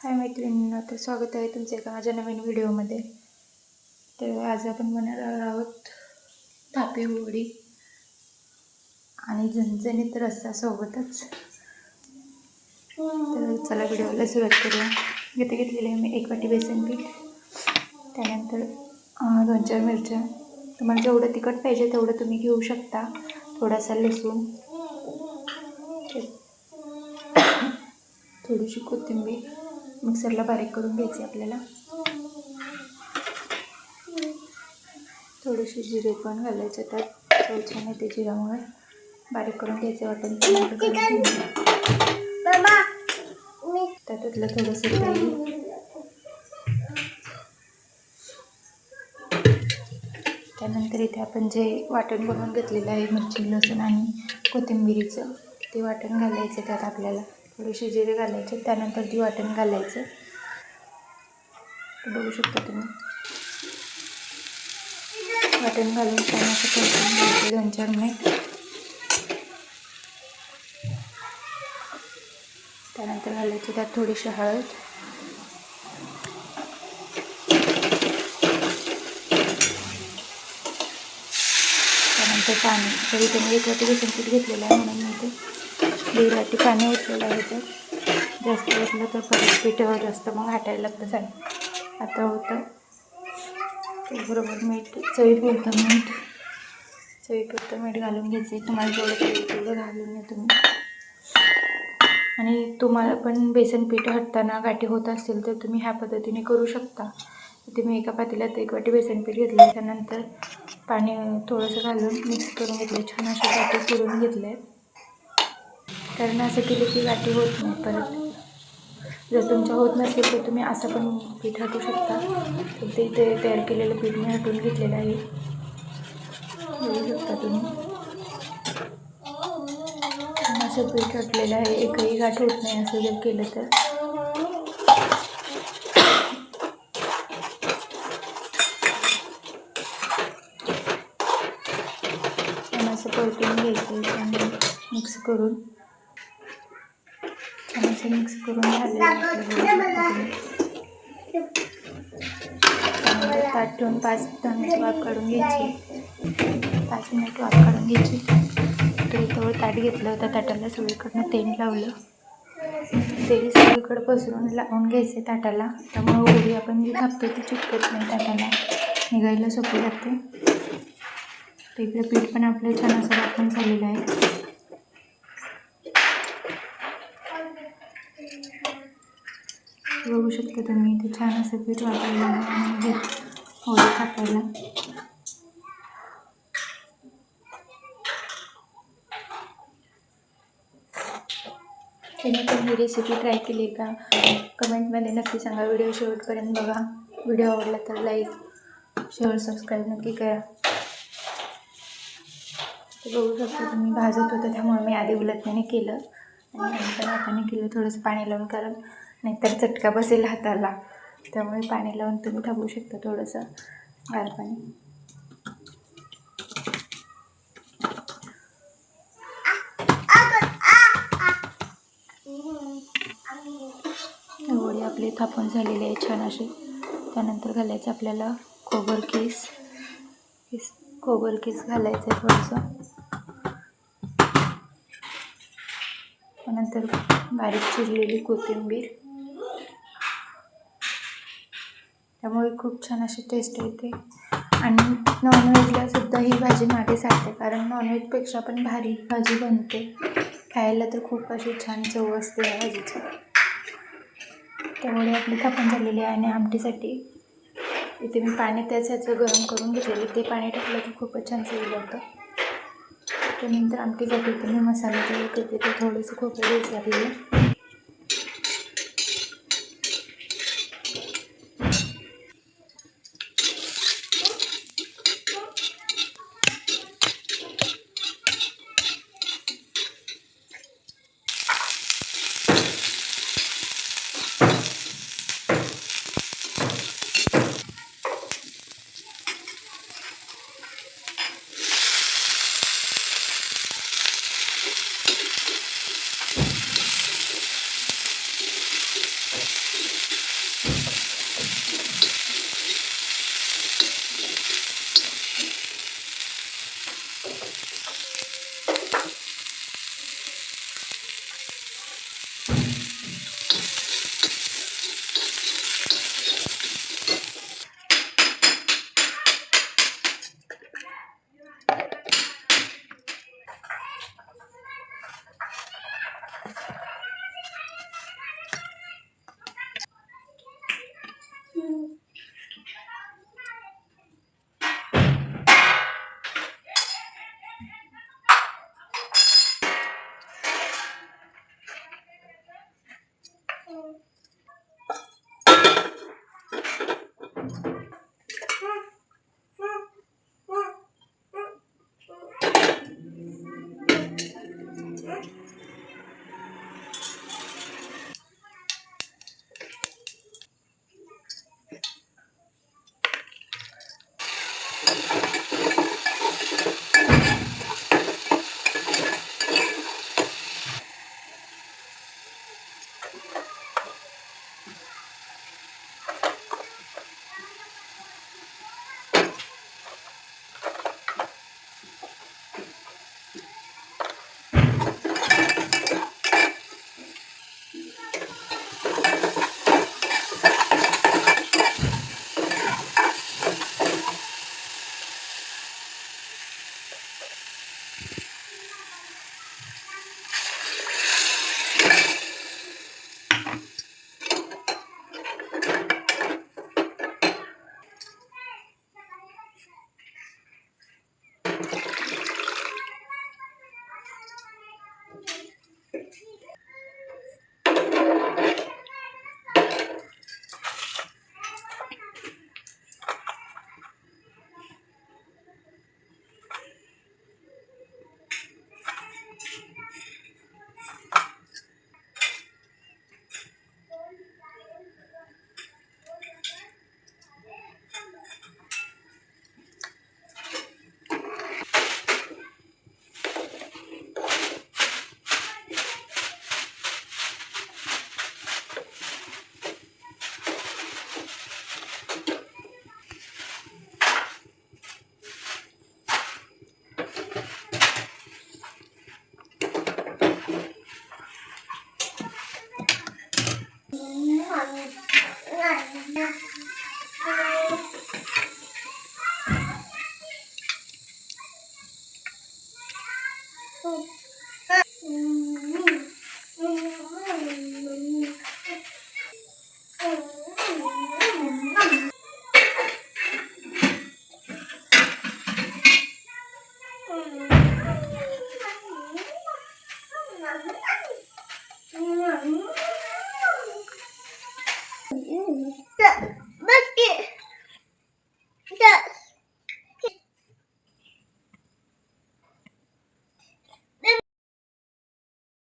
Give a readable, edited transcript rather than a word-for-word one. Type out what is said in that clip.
हाय मैत्रिणींनो, तर स्वागत आहे तुमचं एका माझ्या नवीन व्हिडिओमध्ये. तर आज आपण बनवणार आहोत थापी वडी आणि झणझणीत रस्सा सोबतच. तर चला व्हिडिओला सुरुवात करूया. इथे घेतलेले आहे मी 1 वाटी बेसन पीठ, त्यानंतर 2-4 मिरच्या. तुम्हाला जेवढं तिखट पाहिजे तेवढं तुम्ही घेऊ शकता. थोडासा लसूण, थोडीशी कोथिंबीर मिक्सरला बारीक करून घ्यायची आपल्याला. थोडेसे जिरे पण घालायचे, त्यात चव छान येते जिऱ्यामुळे. बारीक करून घ्यायचे वाटण. त्यातलं थोडंसं तेल, त्यानंतर इथे आपण जे वाटण बनवून घेतलेलं आहे मिरची, लसूण आणि कोथिंबिरीचं, ते वाटण घालायचं त्यात आपल्याला. थोडेसे जिरे घालायचे, त्यानंतर ती वाटण घालायचं. बघू शकता तुम्ही. वाटण घालून छान असं परतून घ्यायचं 2-4 मिनिट. त्यानंतर घालायची त्यात थोडीशी हळद, त्यानंतर पाणी. तरी तुम्ही 1 वाटी बेसन पीठ घेतलेलं आहे म्हणून मी इथे 1.5 वाटी पाणी ओतलेलं आहे. तर जास्त ओतलं तर परत पीठ जास्त मग हाटायला लागतं. सांग आता होतं बरोबर मीठ, चवीपुरतं मीठ घालून घ्यायचे. तुम्हाला जेवढं पाहिजे तेवढं घालून घ्या तुम्ही. आणि तुम्हाला पण बेसन पीठ हटताना गाठी होत असतील तर तुम्ही ह्या पद्धतीने करू शकता. इथे मी एका पातेल्यात 1 वाटी बेसन पीठ घेतलं, त्यानंतर पाणी थोडंसं घालून मिक्स करून घेतले. छान अशा गाठी सोडून घेतले, कारण असं केलं की गाठी होत नाही परत. जर तुमच्या होत नसेल तर तुम्ही असं पण पीठ हटू शकता. तर ते इथे तयार केलेलं पीठ मी हटवून घेतलेलं आहे, बघू शकता तुम्ही. असं पीठ हटलेलं आहे, एकही गाठ होत नाही असं जर केलं तर. असं परतून घ्यायचं आणि मिक्स करून झालेलं आहे. ताट ठेवून 5-10 मिनिट वाफ काढून घ्यायची. 5 मिनिट वाफ काढून घ्यायची. तर थोडं ताट घेतलं, त्या ताटाला सगळीकडनं तेल लावलं. तेल सगळीकडं पसरून लावून घ्यायचे ताटाला. त्यामुळे वडी आपण जी थापतो ती चिटकत नाही, ताटाला निघायला सोपी जाते. तर इकडे पीठ पण आपलं छान असं वाटण झालेलं आहे. बघू शकता तुम्ही. ते छान असं पीठ वापरायला आणि वडी थापायला. तुम्ही पण ही रेसिपी ट्राय केली का? कमेंटमध्ये नक्की सांगा. व्हिडिओ शेवटपर्यंत बघा. व्हिडिओ आवडला तर लाईक, शेअर, सबस्क्राईब नक्की करा. तर बघू शकता तुम्ही. भाजत होतं त्यामुळे मी आधी उलटण्याने केलं आणि नंतर हाताने केलं, थोडंसं पाणी लावून, कारण नाहीतर चटका बसेल हाताला. त्यामुळे पाणी लावून तुम्ही थांबवू शकता, थोडंसं गार पाणी. वडी आपली थापून झालेली आहे छान अशी. त्यानंतर घालायचं आपल्याला खोबरकीस घालायचं आहे थोडंसं. त्यानंतर बारीक चिरलेली कोथिंबीर. त्यामुळे खूप छान अशी टेस्ट येते. आणि नॉनव्हेजला सुद्धा ही भाजी मागे सारते, कारण नॉनव्हेजपेक्षा पण भारी भाजी बनते. खायला तर खूप अशी छान चव असते या भाजीची. त्यामुळे आपली थापून झालेली आहे. आणि आमटीसाठी इथे मी पाणी त्याच ह्याचं गरम करून घेतलेले, ते पाणी टाकलं की खूपच छान चव लागतं. त्यानंतर आमटीसाठी इथे मी मसाला तयार करते. ते थोडंसं खोबरं द्यायचं आपल्याला. Bas ki.